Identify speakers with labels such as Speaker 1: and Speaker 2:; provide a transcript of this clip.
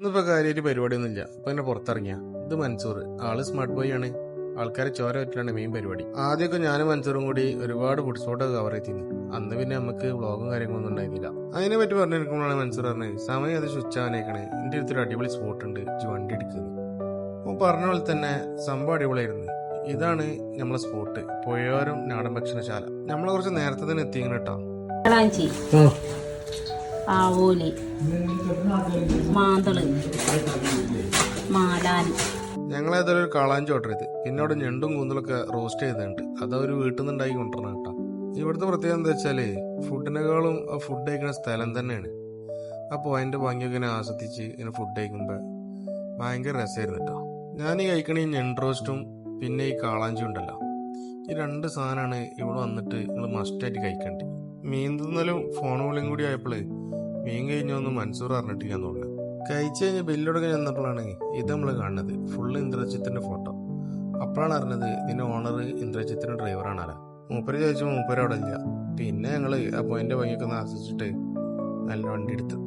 Speaker 1: ഇന്നിപ്പോ കാര്യമായിട്ട് പരിപാടിയൊന്നുമില്ല. ഇപ്പൊ എന്നെ പുറത്തിറങ്ങിയ ഇത് മൻസൂർ, ആള് സ്മാർട്ട് ബോയ് ആണ്. ആൾക്കാരെ ചോര പറ്റിലാണ് മെയിൻ പരിപാടി. ആദ്യമൊക്കെ ഞാനും മൻസൂറും കൂടി ഒരുപാട് ഫുഡ് സ്പോട്ടൊക്കെ കവർ ചെയ്തിരുന്നു. അന്ന് പിന്നെ നമുക്ക് വ്ളോഗും കാര്യങ്ങളൊന്നും ഉണ്ടായിരുന്നില്ല. അതിനെ പറ്റി പറഞ്ഞിരിക്കുമ്പോഴാണ് മൻസൂർ പറഞ്ഞത്, സമയം അത് സ്വിച്ച് ആവാനേക്കണേ, എന്റെ അടുത്തൊരു അടിപൊളി സ്പോട്ട് ഉണ്ട്, വണ്ടി എടുക്കുന്നത്. അപ്പൊ പറഞ്ഞ പോലെ തന്നെ സംഭവം അടിപൊളിയായിരുന്നു. ഇതാണ് നമ്മളെ സ്പോട്ട്, പുഴയോരം നാടൻ ഭക്ഷണശാല. നമ്മളെ കുറച്ച് നേരത്തെ തന്നെ എത്തിക്കണം കേട്ടോ.
Speaker 2: ആവോലി, മാന്തള്, മാലാനി.
Speaker 1: ഞങ്ങളേതൊരു കാളാഞ്ചി ഓർഡർ ചെയ്ത്, പിന്നെ അവിടെ ഞണ്ടും കൂന്തലൊക്കെ റോസ്റ്റ് ചെയ്തിട്ടുണ്ട്. അതവര് വീട്ടിൽ നിന്ന് ഉണ്ടാക്കി കൊണ്ടുവരണം കേട്ടോ. ഇവിടുത്തെ പ്രത്യേകത എന്താ വെച്ചാല് ഫുഡിനേക്കാളും ആ ഫുഡ് കഴിക്കുന്ന സ്ഥലം തന്നെയാണ്. അപ്പോൾ അതിന്റെ ഭംഗിയൊക്കെ ഇങ്ങനെ ആസ്വദിച്ച് ഇങ്ങനെ ഫുഡ് കഴിക്കുമ്പോൾ ഭയങ്കര രസമായിരുന്നു കേട്ടോ. ഞാൻ ഈ കഴിക്കണ ഈ ഞണ്ട് റോസ്റ്റും പിന്നെ ഈ കാളാഞ്ചി ഉണ്ടല്ലോ, ഈ രണ്ട് സാധനമാണ് ഇവിടെ വന്നിട്ട് നിങ്ങൾ മസ്റ്റായിട്ട് കഴിക്കേണ്ടത്. മീൻ തിന്നലും ഫോൺ വിളിയും കൂടി ആയപ്പോഴേ മീൻ കഴിഞ്ഞൊന്നും മൻസൂർ അറിഞ്ഞിട്ടില്ല തോന്നുന്നു. കഴിച്ചു കഴിഞ്ഞ് ബില്ലൊടുക്കാൻ ചെന്നപ്പോഴാണ് ഇത് നമ്മൾ കാണുന്നത്, ഫുള്ള് ഇന്ദ്രജിത്തിന്റെ ഫോട്ടോ. അപ്പോഴാണ് അറിഞ്ഞത് ഇതിന്റെ ഓണർ ഇന്ദ്രജിത്തിന്റെ ഡ്രൈവറാണ്. ആരാ മൂപ്പര് ചോദിച്ചു, മൂപ്പര് അവിടെ ഇല്ല. പിന്നെ ഞങ്ങള് ആ പോയിന്റ് ഭംഗിയൊക്കെ ഒന്ന് ആസ്വദിച്ചിട്ട് നല്ല വണ്ടി എടുത്തു.